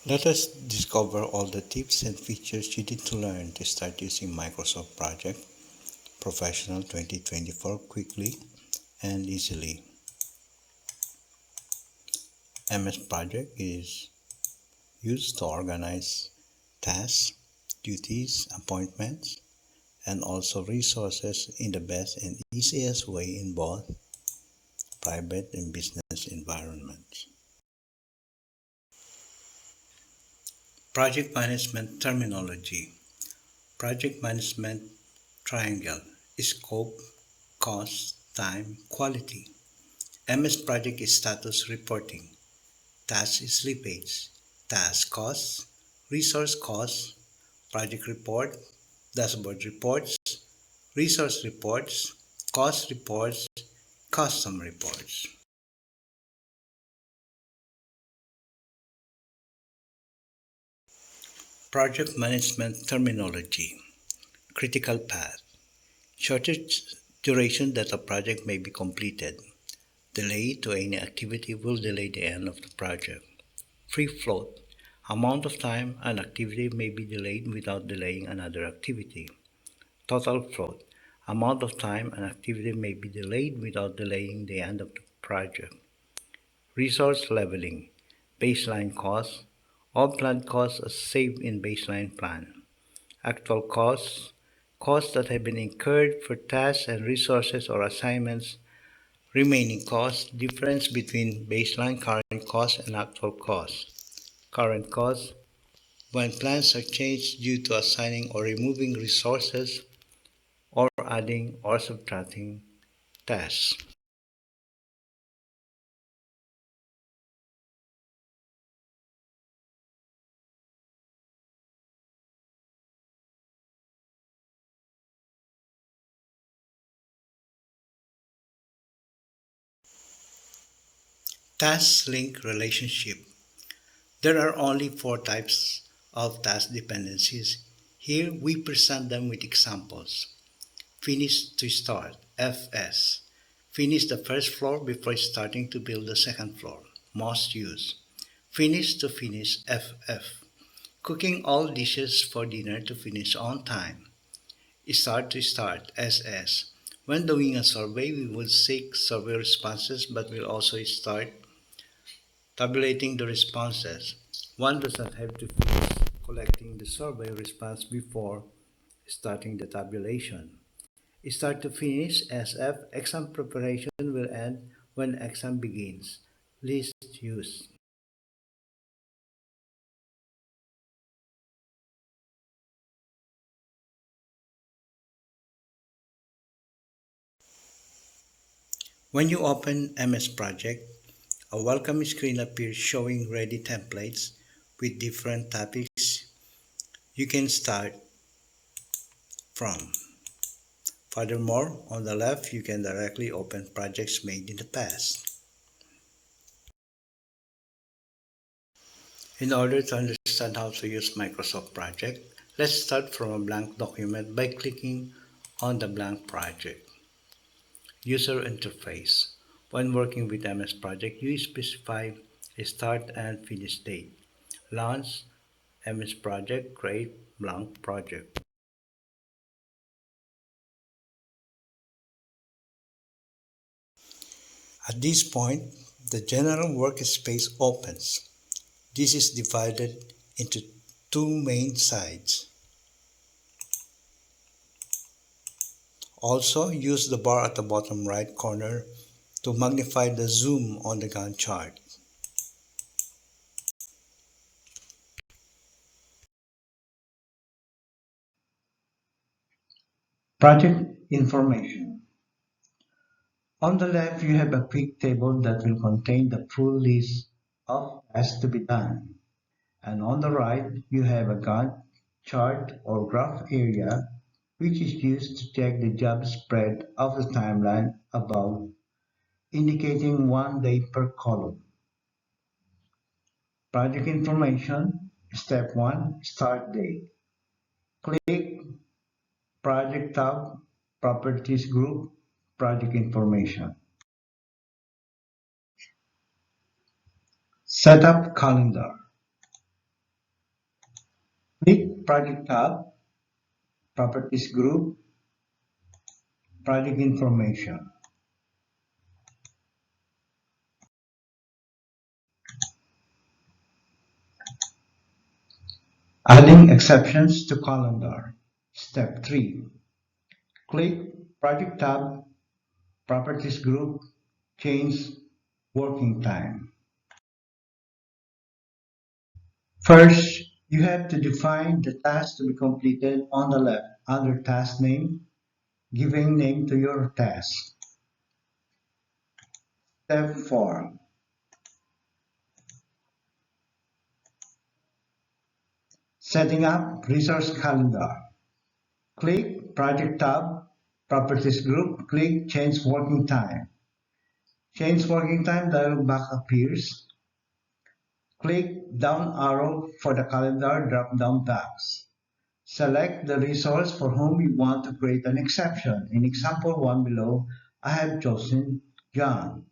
Let us discover all the tips and features you need to learn to start using Microsoft Project Professional 2024 quickly and easily. MS Project is used to organize tasks, duties, appointments, and also resources in the best and easiest way in both private and business environments. Project management terminology. Project management triangle: scope, cost, time, quality. MS Project is status reporting, task slippage, task costs, resource costs, project report, dashboard reports, resource reports, cost reports, custom reports. Project management terminology: critical path, shortest duration that a project may be completed. Delay to any activity will delay the end of the project. Free float, amount of time an activity may be delayed without delaying another activity. Total float, amount of time an activity may be delayed without delaying the end of the project. Resource leveling, baseline costs, all planned costs are saved in baseline plan. Actual costs, costs that have been incurred for tasks and resources or assignments. Remaining costs, difference between baseline current costs and actual costs. Current costs, when plans are changed due to assigning or removing resources or adding or subtracting tasks. Task link relationship. There are only four types of task dependencies. Here we present them with examples. Finish to start, FS. Finish the first floor before starting to build the second floor, most used. Finish to finish, FF. Cooking all dishes for dinner to finish on time. Start to start, SS. When doing a survey, we will seek survey responses but will also start tabulating the responses. One does not have to finish collecting the survey response before starting the tabulation. Start to finish, SF. Exam preparation will end when exam begins. List use. When you open MS Project, a welcome screen appears showing ready templates with different topics you can start from. Furthermore, on the left, you can directly open projects made in the past. In order to understand how to use Microsoft Project, let's start from a blank document by clicking on the blank project. User interface. When working with MS Project, you specify a start and finish date. Launch MS Project, create blank project. At this point, the general workspace opens. This is divided into two main sides. Also, use the bar at the bottom right corner to magnify the zoom on the Gantt chart. Project information. On the left, you have a quick table that will contain the full list of tasks to be done. And on the right, you have a Gantt chart or graph area, which is used to check the job spread of the timeline above, indicating 1 day per column. Project information, step 1, start date. Click Project tab, Properties group, Project information. Setup calendar. Click Project tab, Properties Group, Project Information. Adding exceptions to calendar. Step 3. Click Project tab, Properties Group, Change Working Time. First, you have to define the task to be completed on the left under task name, giving name to your task. Step 4. Setting up resource calendar. Click Project tab, Properties Group, click Change Working Time. Change Working Time dialog box appears. Click down arrow for the calendar drop-down box. Select the resource for whom you want to create an exception. In example 1 below, I have chosen John.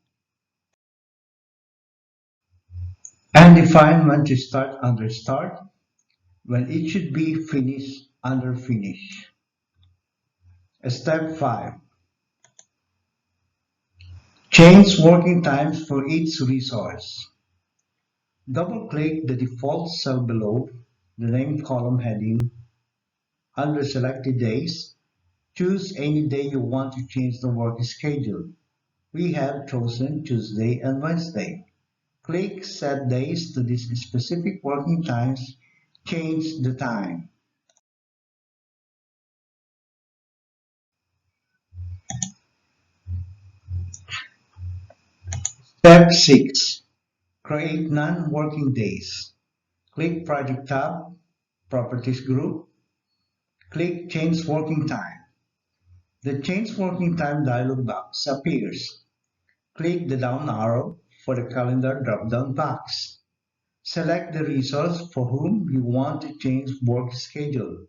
And define when to start under Start, when it should be finished under Finish. Step 5. Change working times for each resource. Double-click the default cell below the name column heading. Under selected days, choose any day you want to change the work schedule. We have chosen Tuesday and Wednesday. Click Set Days to these specific working times. Change the time. Step 6. Create non-working days. Click Project tab, Properties Group. Click Change Working Time. The Change Working Time dialog box appears. Click the down arrow for the calendar drop-down box. Select the resource for whom you want to change work schedule.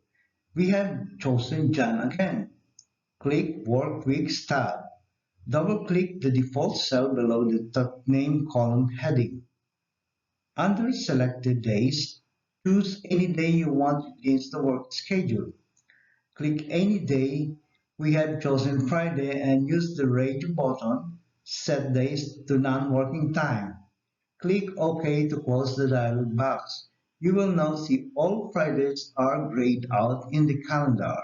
We have chosen John again. Click Work Weeks tab. Double-click the default cell below the top name column heading. Under selected days, choose any day you want to change the work schedule. Click any day. We have chosen Friday and use the radio button. Set days to non-working time. Click OK to close the dialog box. You will now see all Fridays are grayed out in the calendar.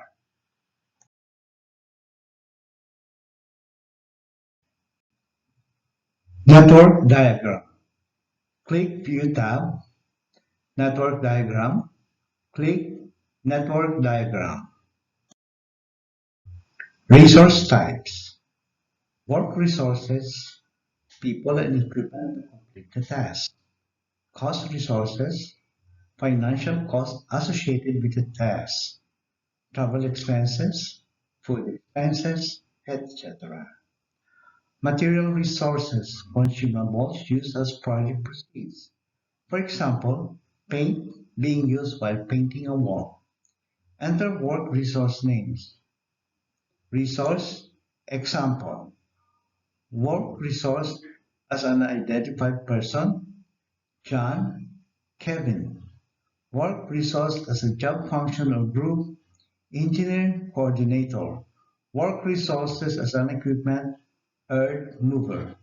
Network diagram. Click View tab, Network diagram. Click Network diagram. Resource types. Work resources, people and equipment to complete the task. Cost resources, financial costs associated with the task. Travel expenses, food expenses, etc. Material resources, consumables used as project proceeds. For example, paint being used while painting a wall. Enter work resource names. Resource example. Work resource as an identified person, John, Kevin. Work resource as a job function or group, engineer coordinator. Work resources as an equipment, earth mover.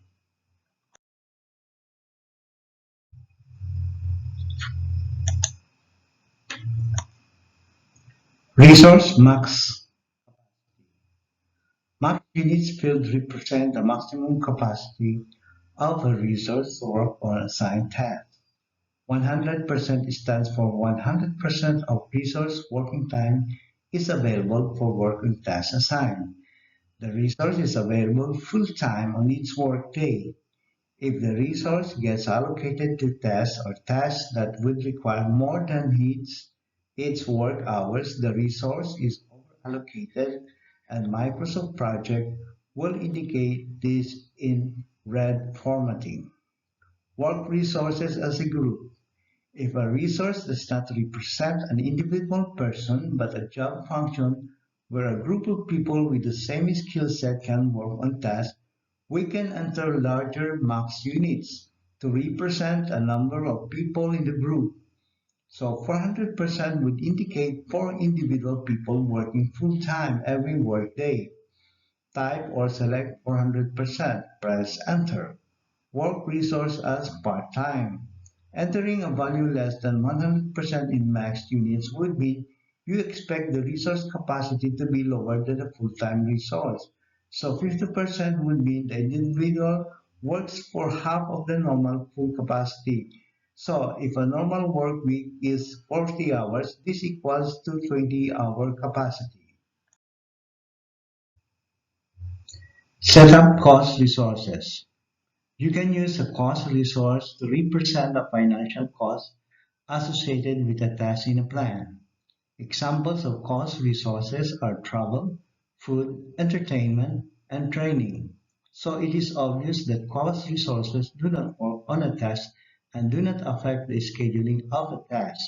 Resource max. Max units field represent the maximum capacity of a resource to work on assigned task. 100% stands for 100% of resource working time is available for work on tasks assigned. The resource is available full-time on each workday. If the resource gets allocated to tasks or tasks that would require more than its work hours, the resource is over-allocated, and Microsoft Project will indicate this in red formatting. Work resources as a group. If a resource does not represent an individual person but a job function where a group of people with the same skill set can work on tasks, we can enter larger max units to represent a number of people in the group. So 400% would indicate 4 individual people working full-time every workday. Type or select 400%. Press Enter. Work resource as part-time. Entering a value less than 100% in max units would mean you expect the resource capacity to be lower than a full-time resource. So 50% would mean the individual works for half of the normal full capacity. So if a normal work week is 40 hours, this equals to 20-hour capacity. Setup cost resources. You can use a cost resource to represent the financial cost associated with a task in a plan. Examples of cost resources are travel, food, entertainment, and training. So it is obvious that cost resources do not work on a task and do not affect the scheduling of a task.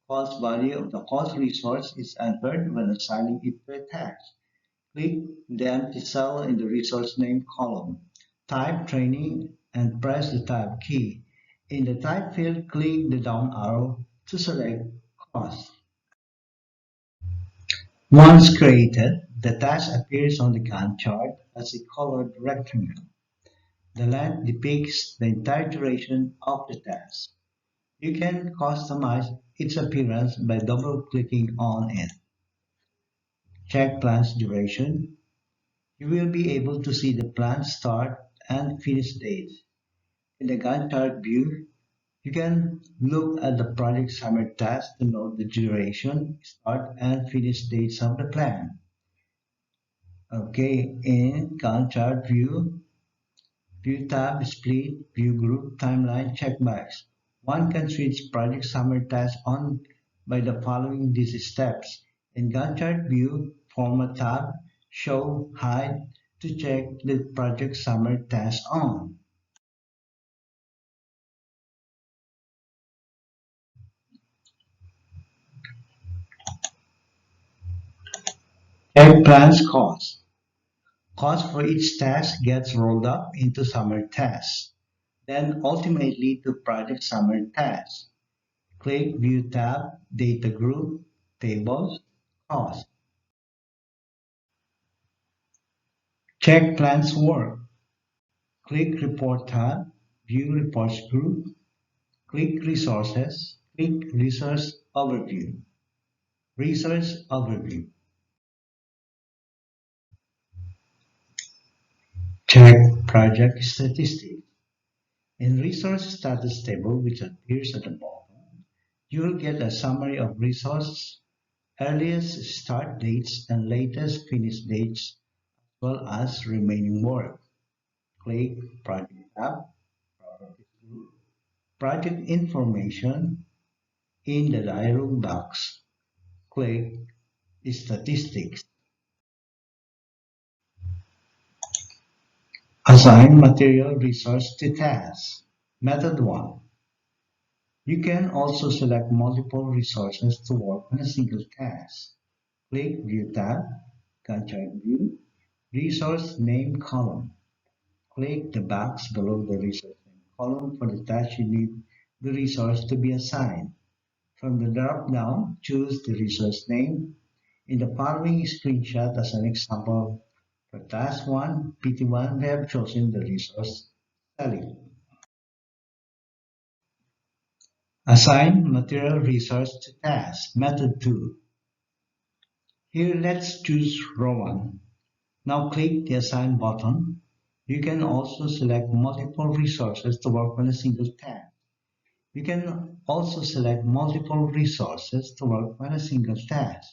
Cost value of the cost resource is entered when assigning it to a task. Click the empty cell in the resource name column. Type training and press the Tab key. In the type field, click the down arrow to select cost. Once created, the task appears on the Gantt chart as a colored rectangle. The length depicts the entire duration of the task. You can customize its appearance by double-clicking on it. Check plan's duration. You will be able to see the plan start and finish dates. In the Gantt chart view, you can look at the project summary task to note the duration, start, and finish dates of the plan. Okay, in Gantt chart view tab, split, view group, timeline, checkbox. One can switch project summary task on by the following these steps. In Gantt chart view, format tab, show, hide to check the project summary task on. Check plans cost. Cost for each task gets rolled up into summary tasks, then ultimately to project summary tasks. Click View tab, Data Group, Tables, Cost. Check plans work. Click Report tab, View Reports Group, click Resources, click Resource Overview. Resource Overview. Check Project Statistics. In Resource Status Table, which appears at the bottom, you will get a summary of resource, earliest start dates, and latest finish dates, as well as remaining work. Click Project tab, Properties Group, Project Information. In the dialog box, click Statistics. Assign material resource to task. Method 1. You can also select multiple resources to work on a single task. Click View tab, Contact View, Resource Name column. Click the box below the resource name column for the task you need the resource to be assigned. From the drop-down, choose the resource name. In the following screenshot as an example, for task 1, PT1, we have chosen the resource selling. Assign material resource to task. Method 2. Here let's choose row 1. Now click the Assign button. You can also select multiple resources to work on a single task. You can also select multiple resources to work on a single task.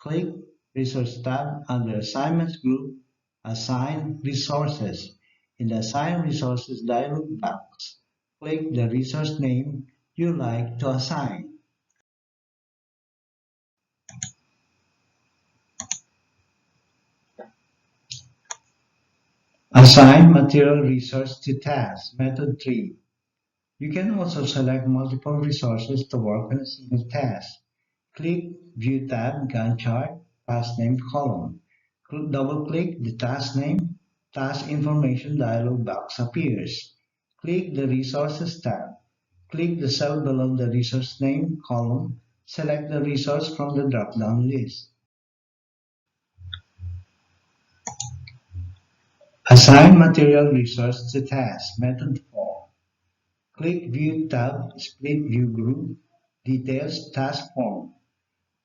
Click Resource tab under Assignments group, Assign Resources. In the Assign Resources dialog box, click the resource name you like to assign. Assign material resource to task. Method 3. You can also select multiple resources to work on a single task. Click View tab, Gantt chart, Task Name column. Double-click the task name. Task information dialog box appears. Click the Resources tab. Click the cell below the resource name column. Select the resource from the drop-down list. Assign material resource to task. Method 4. Click View tab, split view group, details, task form.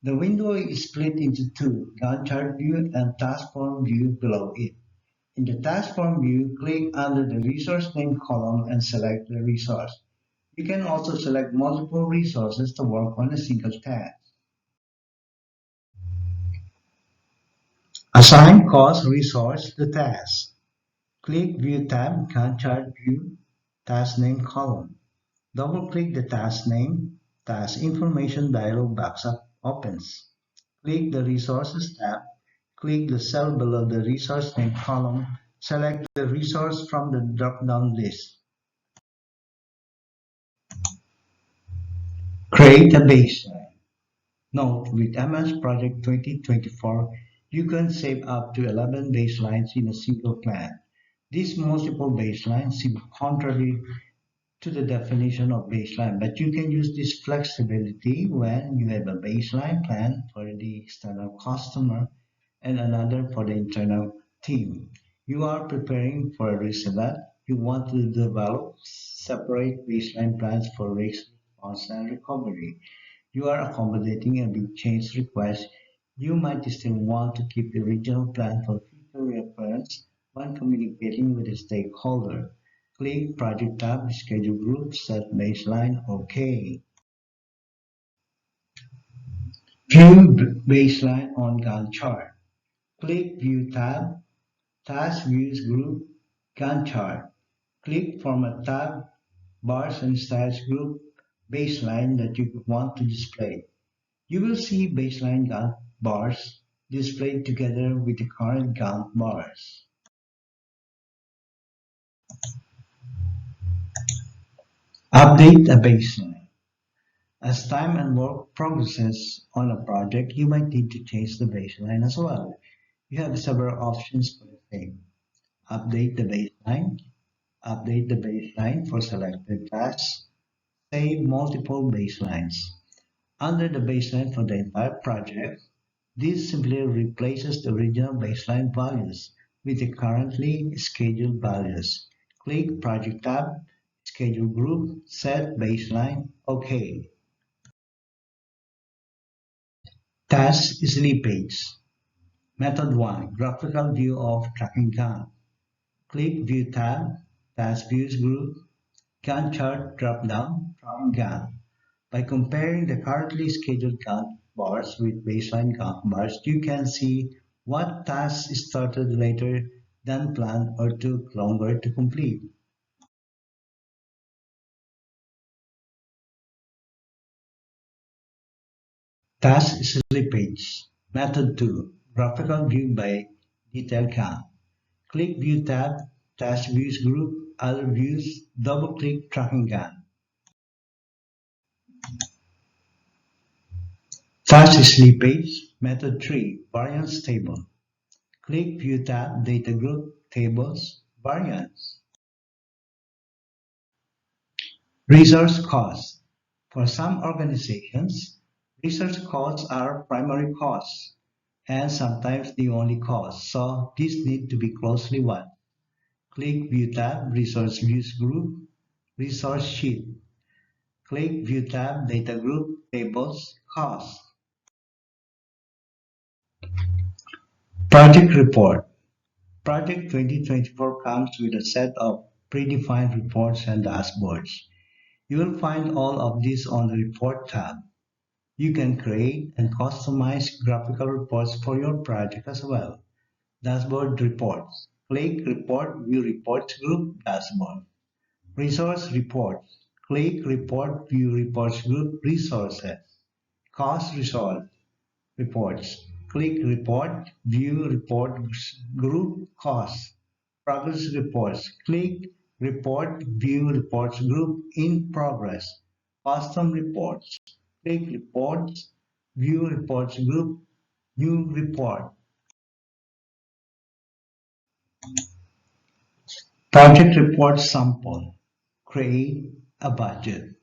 The window is split into two, Gantt chart view and task form view below it. In the task form view, click under the resource name column and select the resource. You can also select multiple resources to work on a single task. Assign cost resource to task. Click View tab, Gantt chart view, task name column. Double-click the task name. Task information dialog box opens. Click the Resources tab. Click the cell below the resource name column. Select the resource from the drop-down list. Create a baseline. Note, with MS Project 2024, you can save up to 11 baselines in a single plan. These multiple baselines seem contrary to the definition of baseline, but you can use this flexibility when you have a baseline plan for the external customer and another for the internal team. You are preparing for a risk event. You want to develop separate baseline plans for risk response and recovery. You are accommodating a big change request. You might still want to keep the original plan for future reference when communicating with the stakeholder. Click Project tab, Schedule Group, Set Baseline, OK. View Baseline on Gantt chart. Click View tab, Task Views Group, Gantt chart. Click Format tab, Bars and Styles Group, Baseline that you want to display. You will see baseline Gantt bars displayed together with the current Gantt bars. Update a baseline. As time and work progresses on a project, you might need to change the baseline as well. You have several options for the same. Update the baseline. Update the baseline for selected tasks. Save multiple baselines. Under the baseline for the entire project, this simply replaces the original baseline values with the currently scheduled values. Click Project tab, Schedule Group, Set Baseline, OK. Task slippage. Method 1. Graphical view of tracking Gantt. Click View tab, Task Views Group, Gantt chart drop-down, tracking Gantt. By comparing the currently scheduled Gantt bars with baseline Gantt bars, you can see what tasks started later than planned or took longer to complete. Task slippage. Method 2. Graphical view by detail Gantt. Click View tab, Task Views Group, Other Views, double-click Tracking Gantt. Task slippage. Method 3. Variance Table. Click View tab, Data Group, Tables, Variance. Resource costs. For some organizations, resource costs are primary costs and sometimes the only cost, so these need to be closely watched. Click View tab, Resource Views Group, Resource Sheet. Click View tab, Data Group, Tables, Costs. Project Report. Project 2024 comes with a set of predefined reports and dashboards. You will find all of these on the Report tab. You can create and customize graphical reports for your project as well. Dashboard reports. Click Report View Reports Group Dashboard. Resource reports. Click Report View Reports Group Resources. Cost resource reports. Click Report View Reports Group Costs. Progress reports. Click Report View Reports Group in Progress. Custom reports. Click Reports View Reports Group New Report. Project report sample. Create a budget.